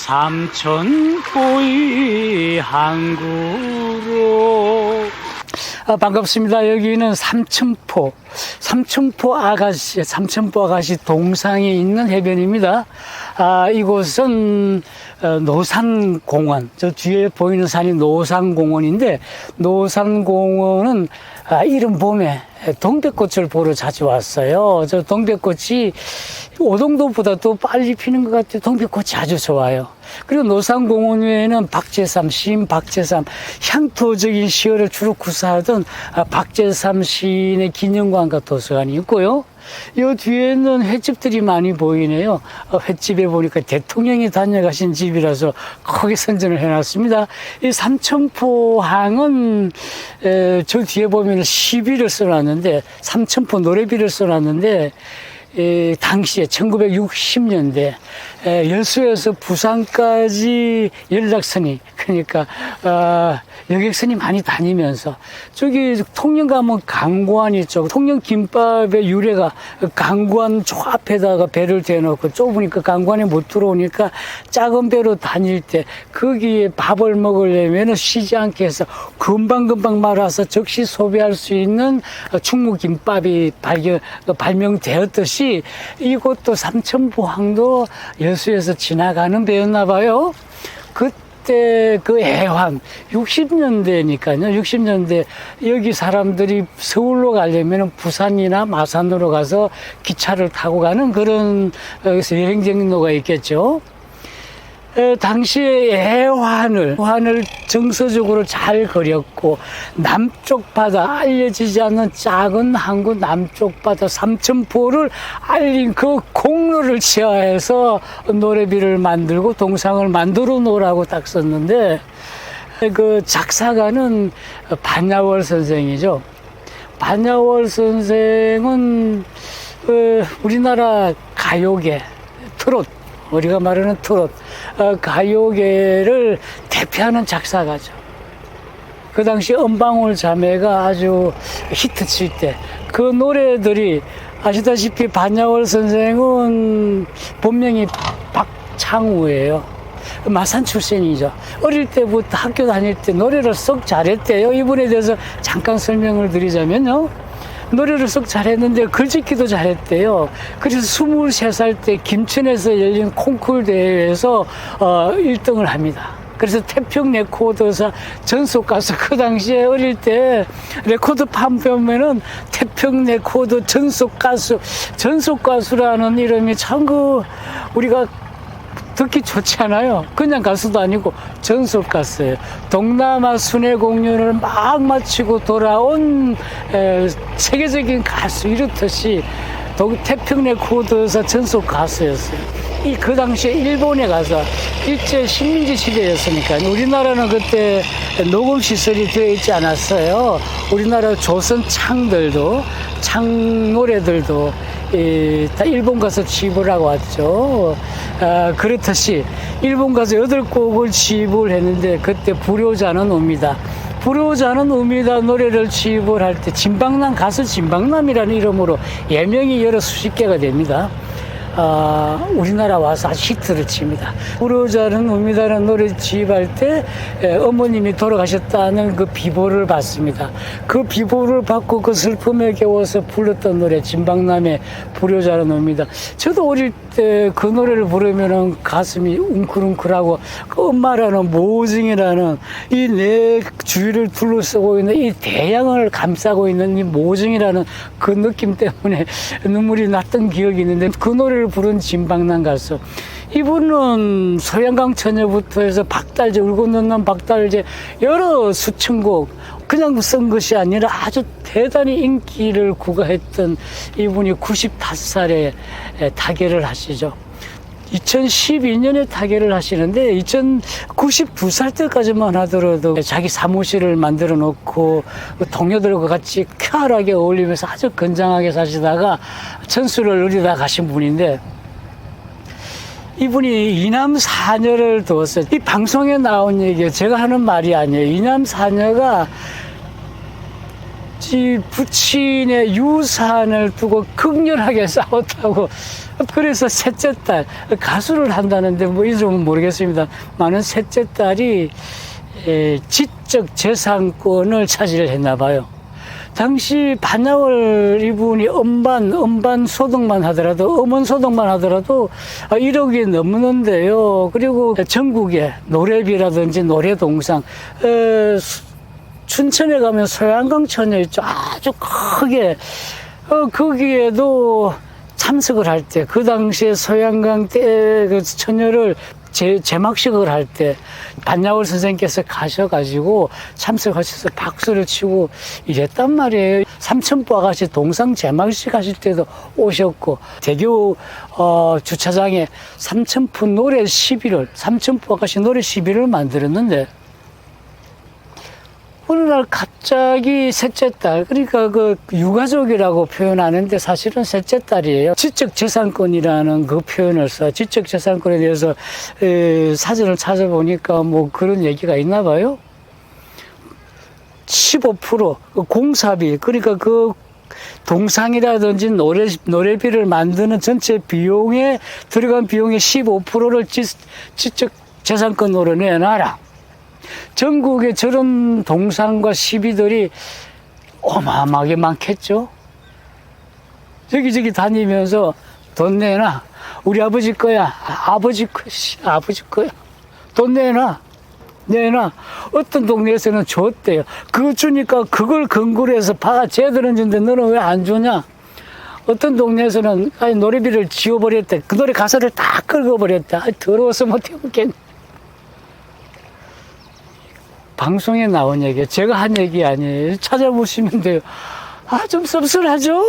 삼천포의 항구로. 반갑습니다. 여기는 삼천포 아가씨 동상에 있는 해변입니다. 이곳은 노산공원, 저 뒤에 보이는 산이 노산공원인데, 노산공원은 이른 봄에 동백꽃을 보러 자주 왔어요. 저 동백꽃이 오동도보다 또 빨리 피는 것 같아요. 동백꽃이 아주 좋아요. 그리고 노산공원 외에는 박재삼, 시인 박재삼, 향토적인 시어를 주로 구사하던 박재삼 시인의 기념관과 도서관이 있고요. 이 뒤에는 횟집들이 많이 보이네요. 횟집에 보니까 대통령이 다녀가신 집이라서 크게 선전을 해놨습니다. 이 삼천포항은 저 뒤에 보면 시비를 써놨는데, 삼천포 노래비를 써놨는데, 당시에 1960년대 여수에서 부산까지 연락선이, 그러니까 여객선이 많이 다니면서, 저기 통영 가면 강구안이 있죠. 통영 김밥의 유래가 강구안 저 앞에다가 배를 대놓고, 좁으니까 강구안에 못 들어오니까 작은 배로 다닐 때 거기에 밥을 먹으려면 쉬지 않게 해서 금방금방 말아서 즉시 소비할 수 있는 충무김밥이 발명되었듯이, 이곳도 삼천포항도 여수에서 지나가는 배였나 봐요. 그때 그 애환, 60년대니까요. 60년대 여기 사람들이 서울로 가려면 부산이나 마산으로 가서 기차를 타고 가는 그런 여행정로가 있겠죠. 당시에 애환을 정서적으로 잘 그렸고, 남쪽 바다, 알려지지 않는 작은 항구 남쪽 바다 삼천포를 알린 그 공로를 취하해서 노래비를 만들고 동상을 만들어 놓으라고 딱 썼는데, 그 작사가는 반야월 선생이죠. 반야월 선생은 우리나라 가요계, 트롯, 우리가 말하는 트롯, 가요계를 대표하는 작사가죠. 그 당시 은방울 자매가 아주 히트칠 때 그 노래들이, 아시다시피 반야월 선생은 본명이 박창우예요. 마산 출신이죠. 어릴 때부터 학교 다닐 때 노래를 썩 잘했대요. 이분에 대해서 잠깐 설명을 드리자면요, 노래를 썩 잘했는데 글짓기도 잘했대요. 그래서 23살 때 김천에서 열린 콩쿠르 대회에서 1등을 합니다. 그래서 태평 레코드사 전속 가수, 그 당시에 어릴 때 레코드 판매면은 태평 레코드 전속 가수라는 이름이 참 우리가 듣기 좋지 않아요. 그냥 가수도 아니고 전속 가수예요. 동남아 순회 공연을 막 마치고 돌아온 세계적인 가수, 이렇듯이 태평 레코드사 전속 가수였어요. 그 당시에 일본에 가서, 일제 식민지 시대였으니까 우리나라는 그때 녹음 시설이 되어 있지 않았어요. 우리나라 조선 창 노래들도 다 일본 가서 취입을 하고 왔죠. 그렇듯이 일본 가서 8곡을 취입을 했는데, 그때 불효자는 옵니다 노래를 취입을 할 때 가수 진방남이라는 이름으로 예명이 여러 수십 개가 됩니다. 우리나라 와서 아주 히트를 칩니다. 불효자는 옵니다라는 노래 취입할 때 어머님이 돌아가셨다는 그 비보를 받습니다. 그 비보를 받고 그 슬픔에 겨워서 불렀던 노래, 진방남의 불효자는 옵니다. 저도 어릴 때 그 노래를 부르면은 가슴이 웅크웅크하고, 그 엄마라는 모증이라는 이 내 주위를 둘러싸고 있는 이 대양을 감싸고 있는 이 모증이라는 그 느낌 때문에 눈물이 났던 기억이 있는데, 그 노래를 부른 진방남 가수, 이분은 소양강 처녀부터 해서 박달재, 울고 넣는 박달재, 여러 수천 곡 그냥 쓴 것이 아니라 아주 대단히 인기를 구가했던 이분이 95살에 타계를 하시죠. 2012년에 타계를 하시는데, 92살 때까지만 하더라도 자기 사무실을 만들어 놓고 동료들과 같이 쾌활하게 어울리면서 아주 건장하게 사시다가 천수를 누리다 가신 분인데, 이분이 이남 사녀를 두었어요. 이 방송에 나온 얘기예요. 제가 하는 말이 아니에요. 이남 사녀가 아버지 부친의 유산을 두고 극렬하게 싸웠다고. 그래서 셋째 딸, 가수를 한다는데 뭐 이름은 모르겠습니다. 많은 셋째 딸이 지적 재산권을 차지를 했나 봐요. 당시 반야월 이분이 음반 소득만 하더라도, 음원 소득만 하더라도 1억이 넘는데요. 그리고 전국에 노래비라든지 노래동상, 춘천에 가면 소양강 처녀 있죠. 아주 크게, 거기에도 참석을 할 때, 그 당시에 소양강 때 그 처녀를 제막식을 할 때 반야월 선생님께서 가셔가지고 참석하셔서 박수를 치고 이랬단 말이에요. 삼천포 아가씨 동상 제막식 하실 때도 오셨고, 대교 주차장에 삼천포 노래 시비를, 삼천포 아가씨 노래 시비를 만들었는데, 어느 날 갑자기 셋째 딸, 그러니까 그 유가족이라고 표현하는데 사실은 셋째 딸이에요. 지적재산권이라는 그 표현을 써. 지적재산권에 대해서 사전을 찾아보니까 뭐 그런 얘기가 있나 봐요. 15% 공사비, 그러니까 그 동상이라든지 노래비를 만드는 전체 비용에 들어간 비용의 15%를 지적재산권으로 내놔라. 전국에 저런 동상과 시비들이 어마어마하게 많겠죠. 여기저기 다니면서 돈 내놔. 우리 아버지 거야. 아버지 거야. 돈 내놔. 어떤 동네에서는 줬대요. 그거 주니까 그걸 근거로 해서 쟤들은 준데 너는 왜 안 주냐? 어떤 동네에서는 노래비를 지워버렸대. 그 노래 가사를 다 긁어버렸대. 더러워서 못 해먹겠네. 방송에 나온 얘기예요. 제가 한 얘기 아니에요. 찾아보시면 돼요. 좀 씁쓸하죠?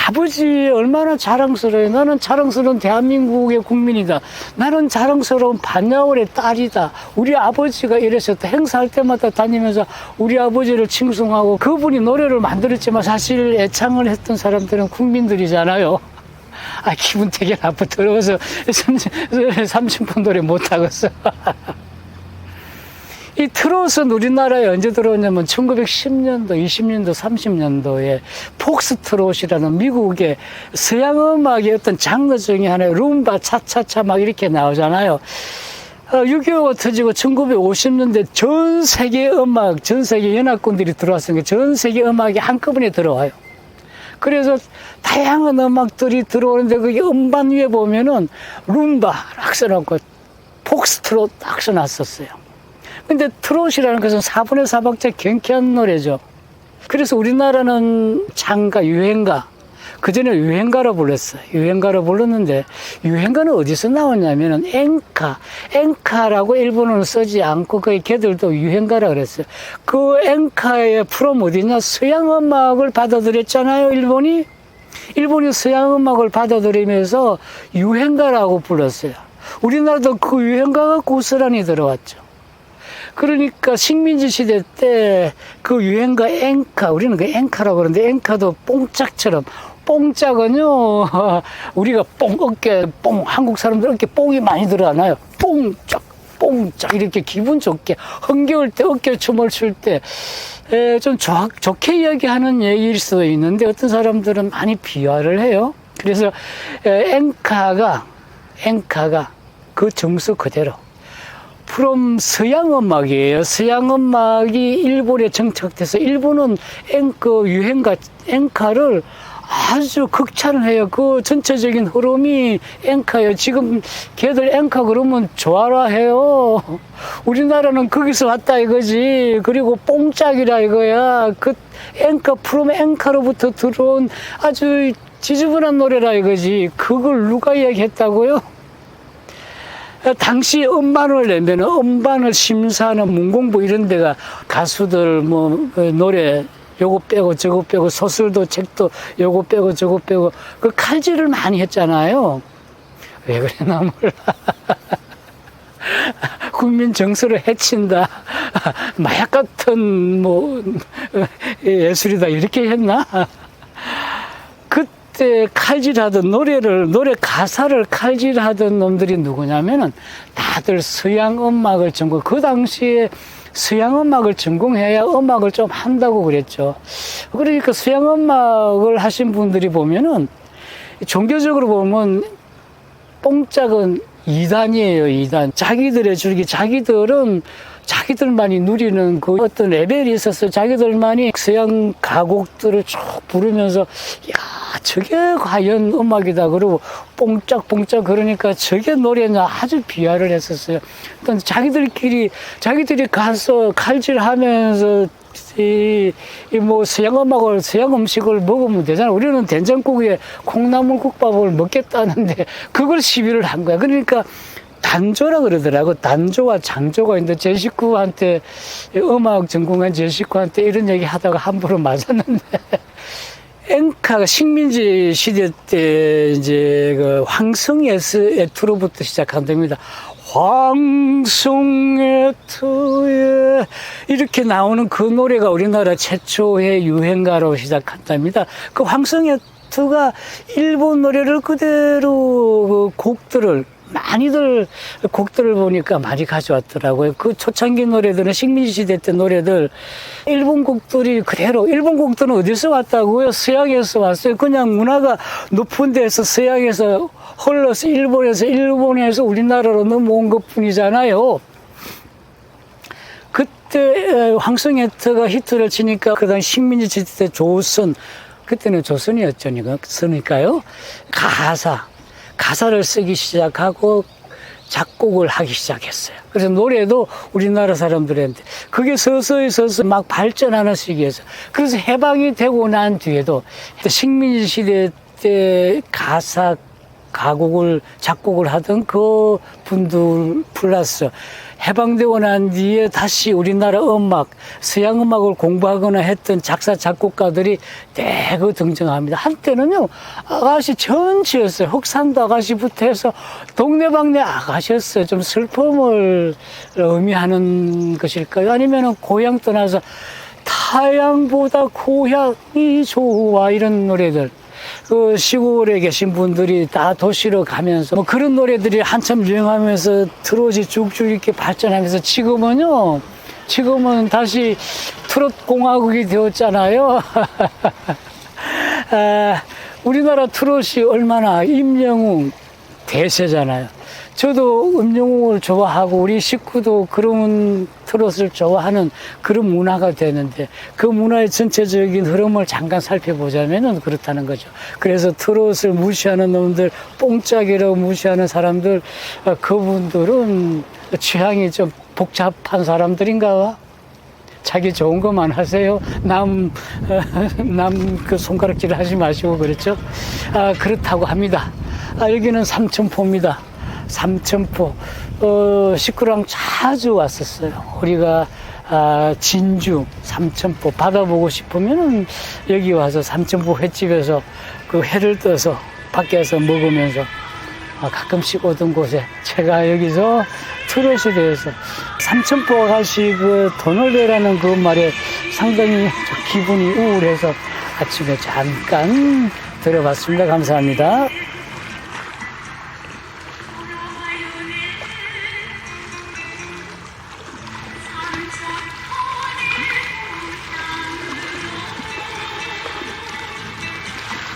아버지 얼마나 자랑스러워요. 나는 자랑스러운 대한민국의 국민이다. 나는 자랑스러운 반야월의 딸이다. 우리 아버지가 이랬었다. 행사할 때마다 다니면서 우리 아버지를 칭송하고, 그분이 노래를 만들었지만 사실 애창을 했던 사람들은 국민들이잖아요. 기분 되게 나빠. 더러워서 삼천포 노래 못하겠어. 이 트롯은 우리나라에 언제 들어오냐면 1910년도, 20년도, 30년도에 폭스트롯이라는 미국의 서양음악의 어떤 장르 중에 하나의 룸바, 차차차 막 이렇게 나오잖아요. 6.25가 터지고 1950년대 전 세계 음악, 전 세계 연합군들이 들어왔으니까 전 세계 음악이 한꺼번에 들어와요. 그래서 다양한 음악들이 들어오는데 거기 음반 위에 보면은 룸바 락 써놓고 폭스트롯 딱 써놨었어요. 근데 트롯이라는 것은 4분의 4박자 경쾌한 노래죠. 그래서 우리나라는 장가, 유행가, 그전에 유행가로 불렀어요. 유행가로 불렀는데, 유행가는 어디서 나왔냐면은 엔카라고 일본어는 쓰지 않고 거기 걔들도 유행가라 그랬어요. 그 엔카의 프롬 어디냐? 서양 음악을 받아들였잖아요, 일본이. 일본이 서양 음악을 받아들이면서 유행가라고 불렀어요. 우리나라도 그 유행가가 고스란히 들어왔죠. 그러니까 식민지 시대 때 그 유행가 엔카, 우리는 그 엔카라고 그러는데, 엔카도 뽕짝처럼, 뽕짝은요, 우리가 어깨, 한국 사람들 어깨 뽕이 많이 들어가나요? 뽕짝, 이렇게 기분 좋게, 흥겨울 때, 어깨춤을 출 때, 좀 좋게 이야기하는 얘기일 수도 있는데, 어떤 사람들은 많이 비하를 해요. 그래서, 엔카가 그 정서 그대로. 프롬 서양 음악이에요. 서양 음악이 일본에 정착돼서 일본은 유행가, 엔카를 아주 극찬을 해요. 그 전체적인 흐름이 엔카예요. 지금 걔들 엔카 그러면 좋아라 해요. 우리나라는 거기서 왔다 이거지. 그리고 뽕짝이라 이거야. 그 엔카, 프롬 엔카로부터 들어온 아주 지저분한 노래라 이거지. 그걸 누가 이야기했다고요? 당시 음반을 내면 음반을 심사하는 문공부 이런 데가 가수들 노래 요거 빼고 저거 빼고 소설도 책도 요거 빼고 저거 빼고 그 칼질을 많이 했잖아요. 왜 그래나 몰라. 국민 정서를 해친다. 마약 같은 예술이다 이렇게 했나? 그때 칼질하던 노래 가사를 칼질하던 놈들이 누구냐면은 다들 서양 음악을 전공. 그 당시에 서양 음악을 전공해야 음악을 좀 한다고 그랬죠. 그러니까 서양 음악을 하신 분들이 보면은 종교적으로 보면 뽕짝은 이단이에요, 이단. 자기들의 줄기, 자기들만이 누리는 그 어떤 레벨이 있었어요. 자기들만이 서양 가곡들을 쭉 부르면서, 야, 저게 과연 음악이다. 그러고 뽕짝뽕짝 그러니까 저게 노래냐 아주 비하를 했었어요. 그러니까 자기들이 가서 칼질하면서 뭐 서양 음악을, 서양 음식을 먹으면 되잖아. 우리는 된장국에 콩나물국밥을 먹겠다는데 그걸 시비를 한 거야. 그러니까 단조라 그러더라고. 단조와 장조가 있는데 제 식구한테, 음악 전공한 제 식구한테 이런 얘기 하다가 함부로 맞았는데 엔카가 식민지 시대 때 이제 그 황성애투로부터 시작한답니다. 황성애투에 이렇게 나오는 그 노래가 우리나라 최초의 유행가로 시작한답니다. 그 황성애투가 일본 노래를 그대로 그 곡들을 많이들 곡들을 보니까 많이 가져왔더라고요. 그 초창기 노래들은 식민지 시대 때 노래들 일본 곡들이 그대로, 일본 곡들은 어디서 왔다고요? 서양에서 왔어요. 그냥 문화가 높은 데서 서양에서 흘러서 일본에서 우리나라로 넘어온 것 뿐이잖아요. 그때 황성애투가 히트를 치니까 그 당시 식민지 시대 때 조선, 그때는 조선이었으니까요. 가사를 쓰기 시작하고 작곡을 하기 시작했어요. 그래서 노래도 우리나라 사람들한테 그게 서서히 막 발전하는 시기에서, 그래서 해방이 되고 난 뒤에도 식민지 시대 때 가곡을 작곡을 하던 그 분들 플러스 해방되고 난 뒤에 다시 우리나라 음악, 서양 음악을 공부하거나 했던 작사, 작곡가들이 대거 등장합니다. 한때는요, 아가씨 전체였어요. 흑산도 아가씨부터 해서 동네방네 아가씨였어요. 좀 슬픔을 의미하는 것일까요? 아니면은 고향 떠나서 타양보다 고향이 좋아, 이런 노래들. 그 시골에 계신 분들이 다 도시로 가면서 뭐 그런 노래들이 한참 유행하면서 트롯이 쭉쭉 이렇게 발전하면서 지금은 다시 트롯 공화국이 되었잖아요. 우리나라 트롯이 얼마나 임영웅 대세잖아요. 저도 임영웅을 좋아하고 우리 식구도 그런 트롯을 좋아하는 그런 문화가 되는데, 그 문화의 전체적인 흐름을 잠깐 살펴보자면 그렇다는 거죠. 그래서 트롯을 무시하는 놈들, 뽕짝이라고 무시하는 사람들, 그분들은 취향이 좀 복잡한 사람들인가 봐. 자기 좋은 것만 하세요. 남 그 손가락질 하지 마시고 그렇죠. 그렇다고 합니다. 여기는 삼천포입니다. 삼천포. 식구랑 자주 왔었어요. 우리가 진주, 삼천포 바다 보고 싶으면은 여기 와서 삼천포 횟집에서 그 회를 떠서 밖에서 먹으면서 가끔씩 오던 곳에 제가 여기서 트롯에 대해서 삼천포 아가씨 그 돈을 내라는 그 말에 상당히 기분이 우울해서 아침에 잠깐 들어봤습니다. 감사합니다.